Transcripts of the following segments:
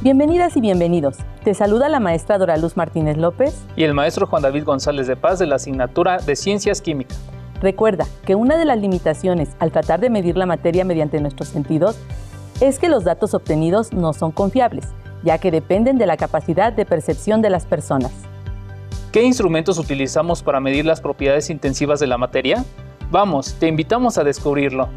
Bienvenidas y bienvenidos. Te saluda la maestra Doraluz Martínez López y el maestro Juan David González de Paz de la asignatura de Ciencias Químicas. Recuerda que una de las limitaciones al tratar de medir la materia mediante nuestros sentidos es que los datos obtenidos no son confiables, ya que dependen de la capacidad de percepción de las personas. ¿Qué instrumentos utilizamos para medir las propiedades intensivas de la materia? Vamos, te invitamos a descubrirlo.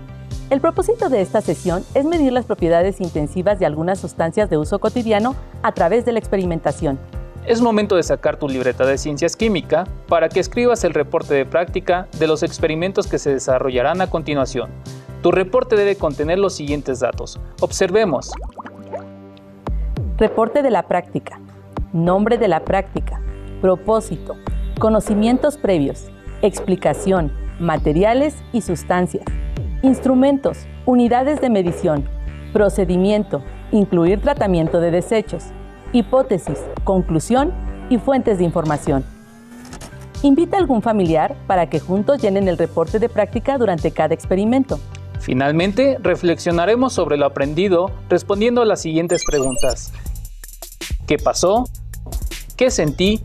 El propósito de esta sesión es medir las propiedades intensivas de algunas sustancias de uso cotidiano a través de la experimentación. Es momento de sacar tu libreta de Ciencias Químicas para que escribas el reporte de práctica de los experimentos que se desarrollarán a continuación. Tu reporte debe contener los siguientes datos. Observemos. Reporte de la práctica. Nombre de la práctica. Propósito. Conocimientos previos. Explicación. Materiales y sustancias. Instrumentos, unidades de medición, procedimiento, incluir tratamiento de desechos, hipótesis, conclusión y fuentes de información. Invita a algún familiar para que juntos llenen el reporte de práctica durante cada experimento. Finalmente, reflexionaremos sobre lo aprendido respondiendo a las siguientes preguntas. ¿Qué pasó? ¿Qué sentí?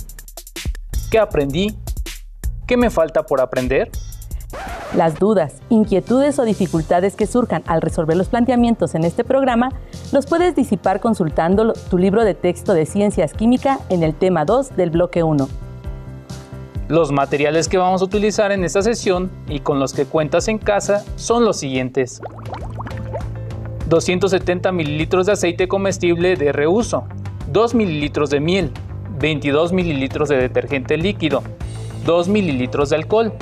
¿Qué aprendí? ¿Qué me falta por aprender? Las dudas, inquietudes o dificultades que surjan al resolver los planteamientos en este programa los puedes disipar consultando tu libro de texto de Ciencias Químicas en el tema 2 del bloque 1. Los materiales que vamos a utilizar en esta sesión y con los que cuentas en casa son los siguientes. 270 mililitros de aceite comestible de reuso, 2 mililitros de miel, 22 mililitros de detergente líquido, 2 mililitros de alcohol,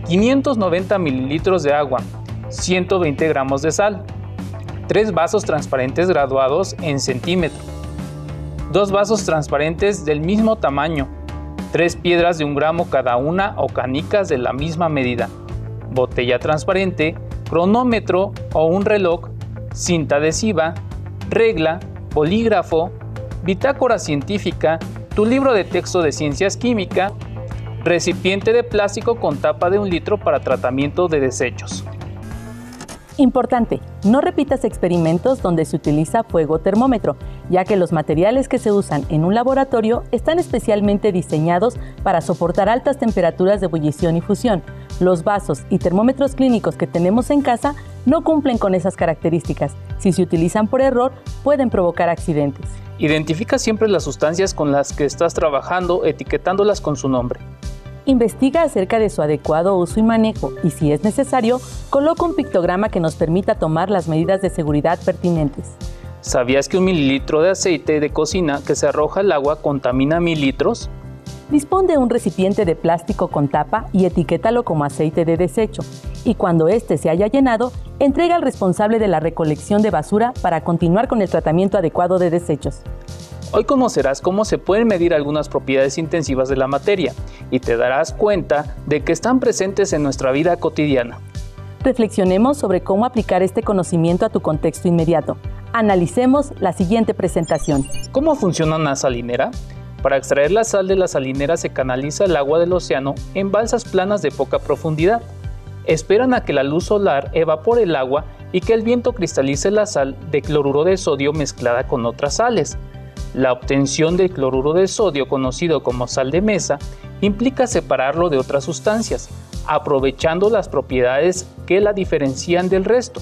590 mililitros de agua, 120 gramos de sal, 3 vasos transparentes graduados en centímetro, 2 vasos transparentes del mismo tamaño, 3 piedras de 1 gramo cada una o canicas de la misma medida, botella transparente, cronómetro o un reloj, cinta adhesiva, regla, bolígrafo, bitácora científica, tu libro de texto de Ciencias Químicas, recipiente de plástico con tapa de 1 litro para tratamiento de desechos. Importante, no repitas experimentos donde se utiliza fuego termómetro, ya que los materiales que se usan en un laboratorio están especialmente diseñados para soportar altas temperaturas de ebullición y fusión. Los vasos y termómetros clínicos que tenemos en casa no cumplen con esas características. Si se utilizan por error, pueden provocar accidentes. Identifica siempre las sustancias con las que estás trabajando, etiquetándolas con su nombre. Investiga acerca de su adecuado uso y manejo y, si es necesario, coloca un pictograma que nos permita tomar las medidas de seguridad pertinentes. ¿Sabías que 1 mililitro de aceite de cocina que se arroja al agua contamina 1000 litros? Dispón de un recipiente de plástico con tapa y etiquétalo como aceite de desecho. Y cuando éste se haya llenado, entrega al responsable de la recolección de basura para continuar con el tratamiento adecuado de desechos. Hoy conocerás cómo se pueden medir algunas propiedades intensivas de la materia y te darás cuenta de que están presentes en nuestra vida cotidiana. Reflexionemos sobre cómo aplicar este conocimiento a tu contexto inmediato. Analicemos la siguiente presentación. ¿Cómo funciona una salinera? Para extraer la sal de la salinera se canaliza el agua del océano en balsas planas de poca profundidad. Esperan a que la luz solar evapore el agua y que el viento cristalice la sal de cloruro de sodio mezclada con otras sales. La obtención del cloruro de sodio, conocido como sal de mesa, implica separarlo de otras sustancias, aprovechando las propiedades que la diferencian del resto.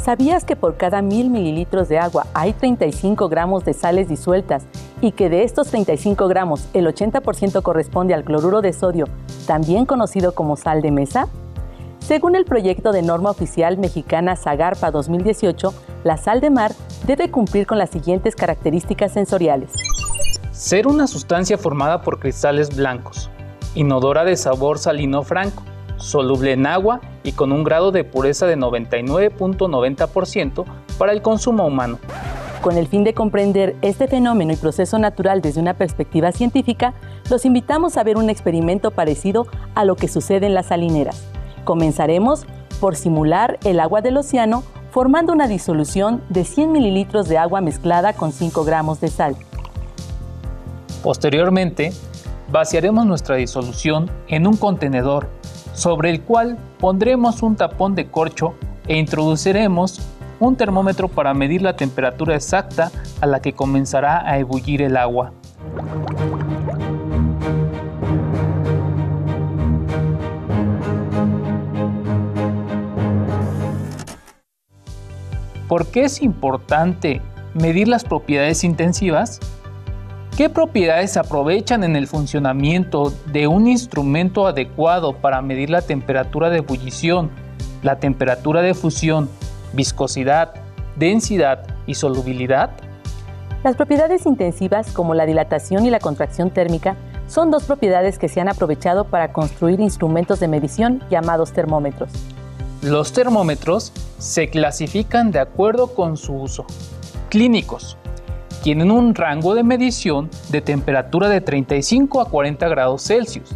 ¿Sabías que por cada 1000 mililitros de agua hay 35 gramos de sales disueltas y que de estos 35 gramos el 80% corresponde al cloruro de sodio, también conocido como sal de mesa? Según el proyecto de norma oficial mexicana SAGARPA 2018, la sal de mar debe cumplir con las siguientes características sensoriales. Ser una sustancia formada por cristales blancos, inodora de sabor salino franco, soluble en agua y con un grado de pureza de 99.90% para el consumo humano. Con el fin de comprender este fenómeno y proceso natural desde una perspectiva científica, los invitamos a ver un experimento parecido a lo que sucede en las salineras. Comenzaremos por simular el agua del océano formando una disolución de 100 mililitros de agua mezclada con 5 gramos de sal. Posteriormente, vaciaremos nuestra disolución en un contenedor sobre el cual pondremos un tapón de corcho e introduciremos un termómetro para medir la temperatura exacta a la que comenzará a ebullir el agua. ¿Por qué es importante medir las propiedades intensivas? ¿Qué propiedades se aprovechan en el funcionamiento de un instrumento adecuado para medir la temperatura de ebullición, la temperatura de fusión, viscosidad, densidad y solubilidad? Las propiedades intensivas, como la dilatación y la contracción térmica, son dos propiedades que se han aprovechado para construir instrumentos de medición llamados termómetros. Los termómetros se clasifican de acuerdo con su uso. Clínicos. Tienen un rango de medición de temperatura de 35 a 40 grados Celsius.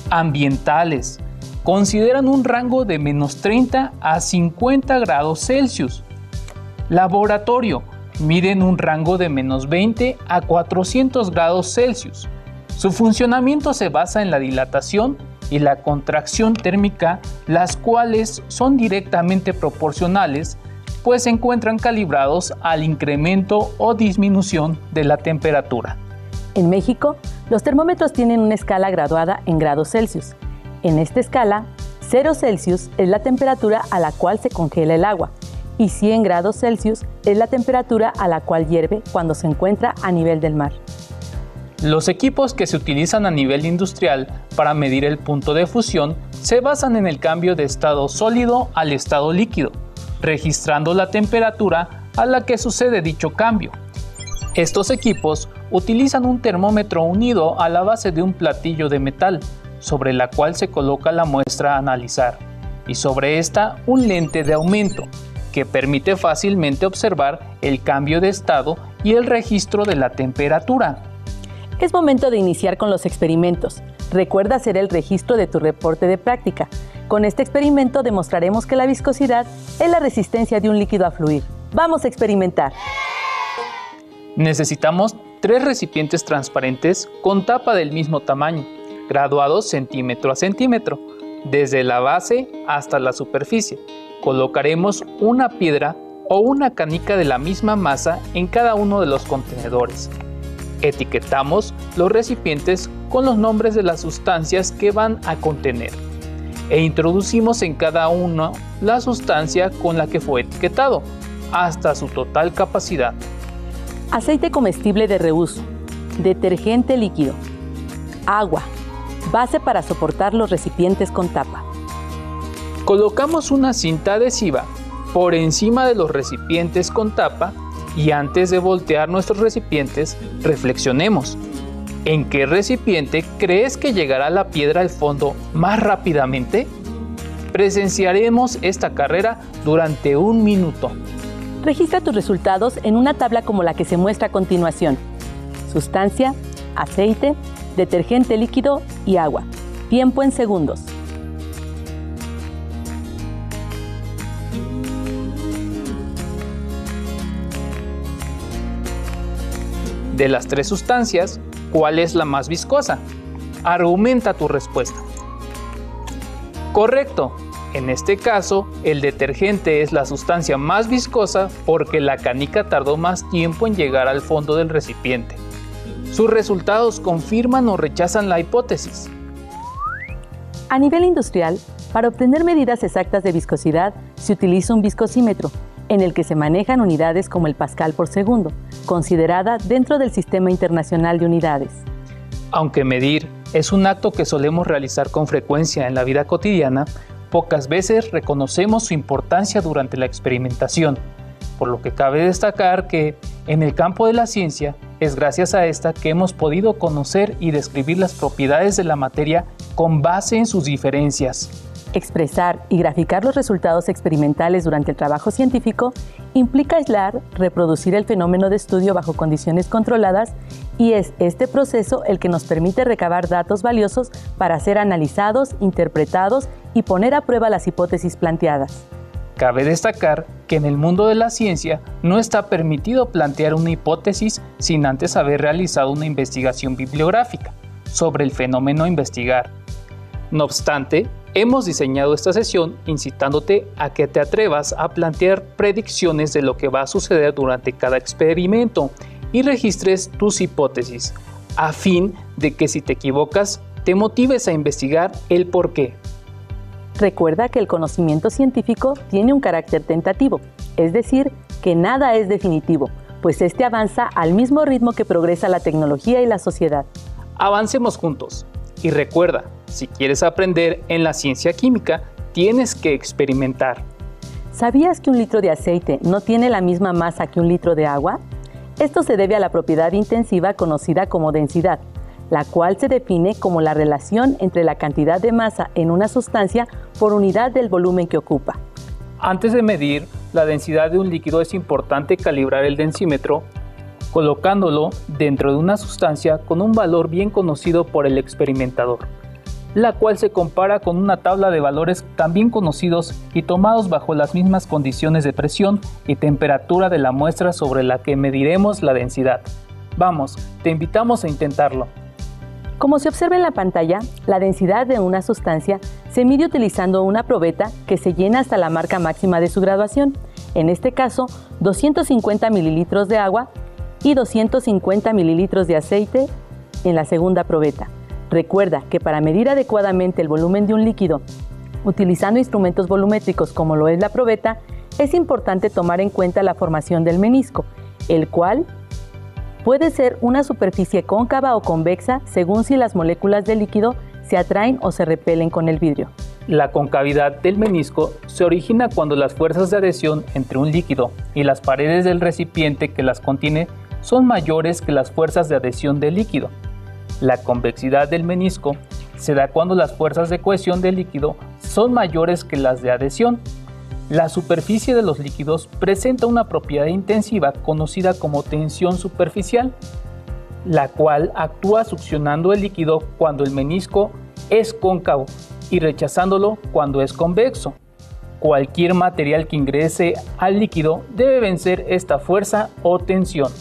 Ambientales. Consideran un rango de menos 30 a 50 grados Celsius. Laboratorio. Miden un rango de menos 20 a 400 grados Celsius. Su funcionamiento se basa en la dilatación y la contracción térmica, las cuales son directamente proporcionales, pues se encuentran calibrados al incremento o disminución de la temperatura. En México, los termómetros tienen una escala graduada en grados Celsius. En esta escala, 0 Celsius es la temperatura a la cual se congela el agua y 100 grados Celsius es la temperatura a la cual hierve cuando se encuentra a nivel del mar. Los equipos que se utilizan a nivel industrial para medir el punto de fusión se basan en el cambio de estado sólido al estado líquido, registrando la temperatura a la que sucede dicho cambio. Estos equipos utilizan un termómetro unido a la base de un platillo de metal, sobre la cual se coloca la muestra a analizar, y sobre esta un lente de aumento, que permite fácilmente observar el cambio de estado y el registro de la temperatura. Es momento de iniciar con los experimentos. Recuerda hacer el registro de tu reporte de práctica. Con este experimento demostraremos que la viscosidad es la resistencia de un líquido a fluir. ¡Vamos a experimentar! Necesitamos 3 recipientes transparentes con tapa del mismo tamaño, graduados centímetro a centímetro, desde la base hasta la superficie. Colocaremos una piedra o una canica de la misma masa en cada uno de los contenedores. Etiquetamos los recipientes con los nombres de las sustancias que van a contener e introducimos en cada uno la sustancia con la que fue etiquetado hasta su total capacidad. Aceite comestible de reuso, detergente líquido, agua, base para soportar los recipientes con tapa. Colocamos una cinta adhesiva por encima de los recipientes con tapa y antes de voltear nuestros recipientes, reflexionemos. ¿En qué recipiente crees que llegará la piedra al fondo más rápidamente? Presenciaremos esta carrera durante 1 minuto. Registra tus resultados en una tabla como la que se muestra a continuación. Sustancia, aceite, detergente líquido y agua. Tiempo en segundos. De las 3 sustancias, ¿cuál es la más viscosa? Argumenta tu respuesta. Correcto. En este caso, el detergente es la sustancia más viscosa porque la canica tardó más tiempo en llegar al fondo del recipiente. Sus resultados confirman o rechazan la hipótesis. A nivel industrial, para obtener medidas exactas de viscosidad, se utiliza un viscosímetro, en el que se manejan unidades como el pascal por segundo, considerada dentro del Sistema Internacional de Unidades. Aunque medir es un acto que solemos realizar con frecuencia en la vida cotidiana, pocas veces reconocemos su importancia durante la experimentación, por lo que cabe destacar que, en el campo de la ciencia, es gracias a esta que hemos podido conocer y describir las propiedades de la materia con base en sus diferencias. Expresar y graficar los resultados experimentales durante el trabajo científico implica aislar, reproducir el fenómeno de estudio bajo condiciones controladas y es este proceso el que nos permite recabar datos valiosos para ser analizados, interpretados y poner a prueba las hipótesis planteadas. Cabe destacar que en el mundo de la ciencia no está permitido plantear una hipótesis sin antes haber realizado una investigación bibliográfica sobre el fenómeno a investigar. No obstante, hemos diseñado esta sesión incitándote a que te atrevas a plantear predicciones de lo que va a suceder durante cada experimento y registres tus hipótesis, a fin de que si te equivocas, te motives a investigar el por qué. Recuerda que el conocimiento científico tiene un carácter tentativo, es decir, que nada es definitivo, pues este avanza al mismo ritmo que progresa la tecnología y la sociedad. Avancemos juntos. Y recuerda, si quieres aprender en la ciencia química, tienes que experimentar. ¿Sabías que un litro de aceite no tiene la misma masa que un litro de agua? Esto se debe a la propiedad intensiva conocida como densidad, la cual se define como la relación entre la cantidad de masa en una sustancia por unidad del volumen que ocupa. Antes de medir la densidad de un líquido es importante calibrar el densímetro, colocándolo dentro de una sustancia con un valor bien conocido por el experimentador, la cual se compara con una tabla de valores también conocidos y tomados bajo las mismas condiciones de presión y temperatura de la muestra sobre la que mediremos la densidad. Vamos, te invitamos a intentarlo. Como se observa en la pantalla, la densidad de una sustancia se mide utilizando una probeta que se llena hasta la marca máxima de su graduación, en este caso 250 mililitros de agua y 250 mililitros de aceite en la segunda probeta. Recuerda que para medir adecuadamente el volumen de un líquido, utilizando instrumentos volumétricos como lo es la probeta, es importante tomar en cuenta la formación del menisco, el cual puede ser una superficie cóncava o convexa según si las moléculas del líquido se atraen o se repelen con el vidrio. La concavidad del menisco se origina cuando las fuerzas de adhesión entre un líquido y las paredes del recipiente que las contiene son mayores que las fuerzas de adhesión del líquido. La convexidad del menisco se da cuando las fuerzas de cohesión del líquido son mayores que las de adhesión. La superficie de los líquidos presenta una propiedad intensiva conocida como tensión superficial, la cual actúa succionando el líquido cuando el menisco es cóncavo y rechazándolo cuando es convexo. Cualquier material que ingrese al líquido debe vencer esta fuerza o tensión.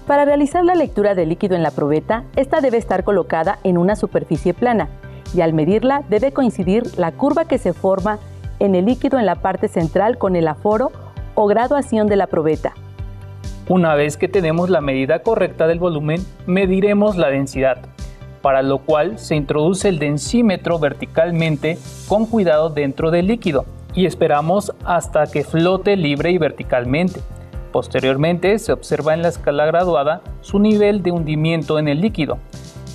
Para realizar la lectura del líquido en la probeta, esta debe estar colocada en una superficie plana y al medirla debe coincidir la curva que se forma en el líquido en la parte central con el aforo o graduación de la probeta. Una vez que tenemos la medida correcta del volumen, mediremos la densidad, para lo cual se introduce el densímetro verticalmente con cuidado dentro del líquido y esperamos hasta que flote libre y verticalmente. Posteriormente se observa en la escala graduada su nivel de hundimiento en el líquido.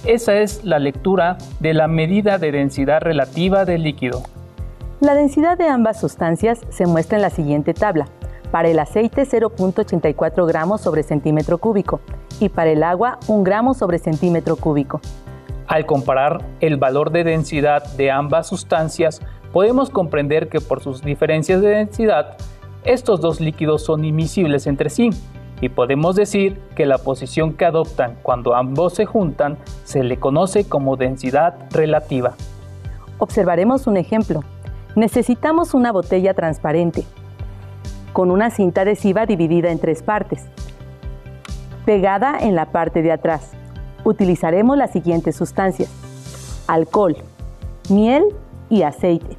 Esa es la lectura de la medida de densidad relativa del líquido. La densidad de ambas sustancias se muestra en la siguiente tabla. Para el aceite 0.84 gramos sobre centímetro cúbico y para el agua 1 gramo sobre centímetro cúbico. Al comparar el valor de densidad de ambas sustancias, podemos comprender que por sus diferencias de densidad, estos dos líquidos son imisibles entre sí y podemos decir que la posición que adoptan cuando ambos se juntan se le conoce como densidad relativa. Observaremos un ejemplo. Necesitamos una botella transparente con una cinta adhesiva dividida en 3 partes, pegada en la parte de atrás. Utilizaremos las siguientes sustancias: alcohol, miel y aceite.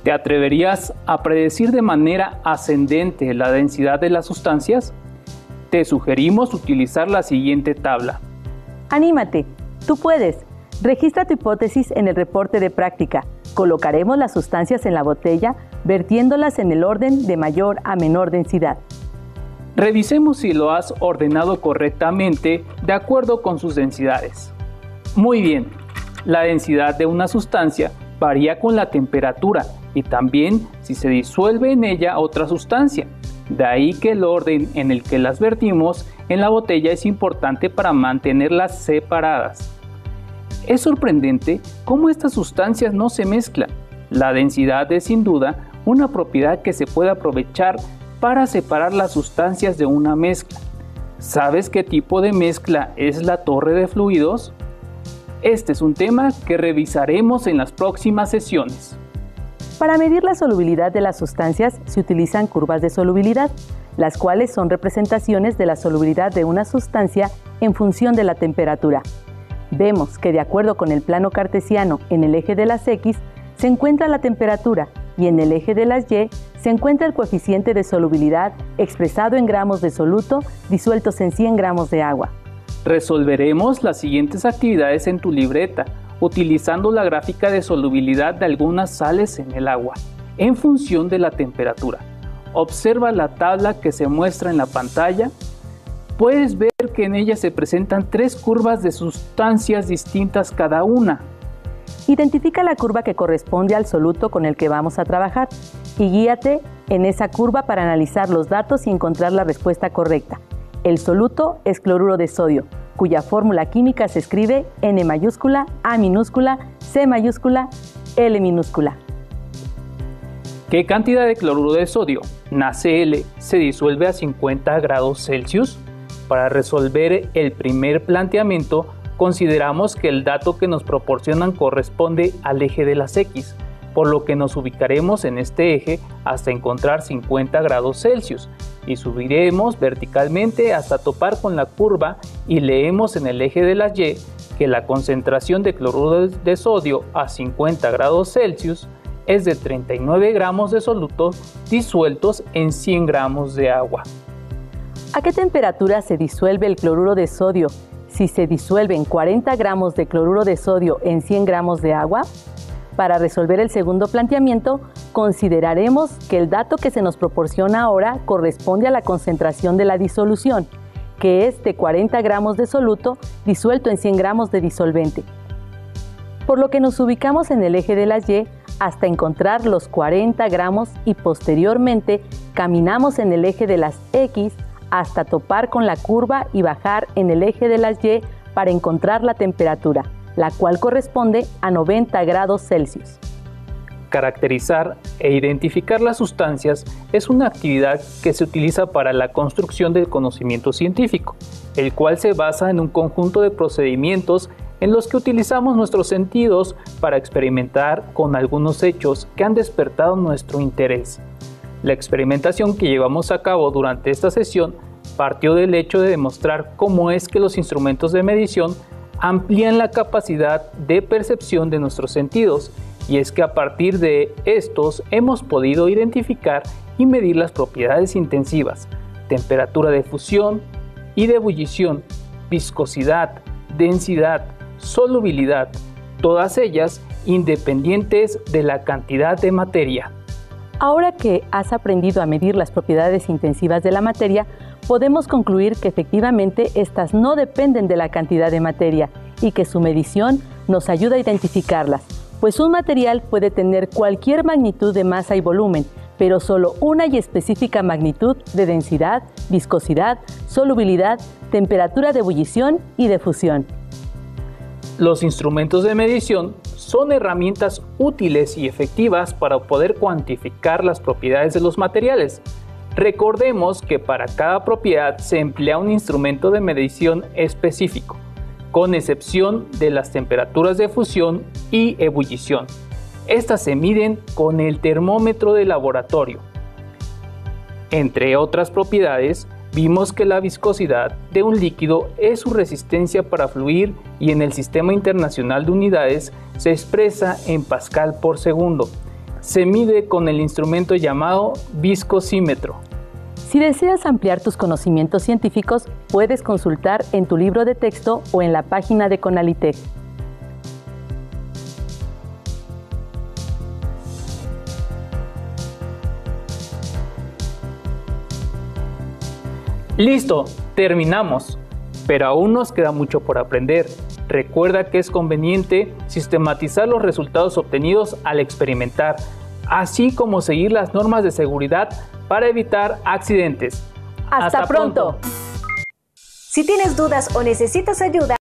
¿Te atreverías a predecir de manera ascendente la densidad de las sustancias? Te sugerimos utilizar la siguiente tabla. ¡Anímate! ¡Tú puedes! Registra tu hipótesis en el reporte de práctica. Colocaremos las sustancias en la botella, vertiéndolas en el orden de mayor a menor densidad. Revisemos si lo has ordenado correctamente de acuerdo con sus densidades. Muy bien, la densidad de una sustancia varía con la temperatura y también si se disuelve en ella otra sustancia. De ahí que el orden en el que las vertimos en la botella es importante para mantenerlas separadas. Es sorprendente cómo estas sustancias no se mezclan. La densidad es sin duda una propiedad que se puede aprovechar para separar las sustancias de una mezcla. ¿Sabes qué tipo de mezcla es la torre de fluidos? Este es un tema que revisaremos en las próximas sesiones. Para medir la solubilidad de las sustancias se utilizan curvas de solubilidad, las cuales son representaciones de la solubilidad de una sustancia en función de la temperatura. Vemos que de acuerdo con el plano cartesiano, en el eje de las X se encuentra la temperatura y en el eje de las Y se encuentra el coeficiente de solubilidad expresado en gramos de soluto disueltos en 100 gramos de agua. Resolveremos las siguientes actividades en tu libreta, utilizando la gráfica de solubilidad de algunas sales en el agua, en función de la temperatura. Observa la tabla que se muestra en la pantalla. Puedes ver que en ella se presentan 3 curvas de sustancias distintas cada una. Identifica la curva que corresponde al soluto con el que vamos a trabajar y guíate en esa curva para analizar los datos y encontrar la respuesta correcta. El soluto es cloruro de sodio, cuya fórmula química se escribe N mayúscula, A minúscula, C mayúscula, L minúscula. ¿Qué cantidad de cloruro de sodio, NaCl, se disuelve a 50 grados Celsius? Para resolver el primer planteamiento, consideramos que el dato que nos proporcionan corresponde al eje de las X, por lo que nos ubicaremos en este eje hasta encontrar 50 grados Celsius y subiremos verticalmente hasta topar con la curva y leemos en el eje de las Y que la concentración de cloruro de sodio a 50 grados Celsius es de 39 gramos de soluto disueltos en 100 gramos de agua. ¿A qué temperatura se disuelve el cloruro de sodio si se disuelven 40 gramos de cloruro de sodio en 100 gramos de agua? Para resolver el segundo planteamiento, consideraremos que el dato que se nos proporciona ahora corresponde a la concentración de la disolución, que es de 40 gramos de soluto disuelto en 100 gramos de disolvente. Por lo que nos ubicamos en el eje de las Y hasta encontrar los 40 gramos y posteriormente caminamos en el eje de las X hasta topar con la curva y bajar en el eje de las Y para encontrar la temperatura, la cual corresponde a 90 grados Celsius. Caracterizar e identificar las sustancias es una actividad que se utiliza para la construcción del conocimiento científico, el cual se basa en un conjunto de procedimientos en los que utilizamos nuestros sentidos para experimentar con algunos hechos que han despertado nuestro interés. La experimentación que llevamos a cabo durante esta sesión partió del hecho de demostrar cómo es que los instrumentos de medición amplían la capacidad de percepción de nuestros sentidos, y es que a partir de estos hemos podido identificar y medir las propiedades intensivas, temperatura de fusión y de ebullición, viscosidad, densidad, solubilidad, todas ellas independientes de la cantidad de materia. Ahora que has aprendido a medir las propiedades intensivas de la materia, podemos concluir que efectivamente estas no dependen de la cantidad de materia y que su medición nos ayuda a identificarlas, pues un material puede tener cualquier magnitud de masa y volumen, pero solo una y específica magnitud de densidad, viscosidad, solubilidad, temperatura de ebullición y de fusión. Los instrumentos de medición son herramientas útiles y efectivas para poder cuantificar las propiedades de los materiales. Recordemos que para cada propiedad se emplea un instrumento de medición específico, con excepción de las temperaturas de fusión y ebullición. Estas se miden con el termómetro de laboratorio. Entre otras propiedades, vimos que la viscosidad de un líquido es su resistencia para fluir y en el Sistema Internacional de Unidades se expresa en pascal por segundo. Se mide con el instrumento llamado viscosímetro. Si deseas ampliar tus conocimientos científicos, puedes consultar en tu libro de texto o en la página de Conalitec. ¡Listo! Terminamos. Pero aún nos queda mucho por aprender. Recuerda que es conveniente sistematizar los resultados obtenidos al experimentar, así como seguir las normas de seguridad para evitar accidentes. ¡Hasta pronto! Si tienes dudas o necesitas ayuda,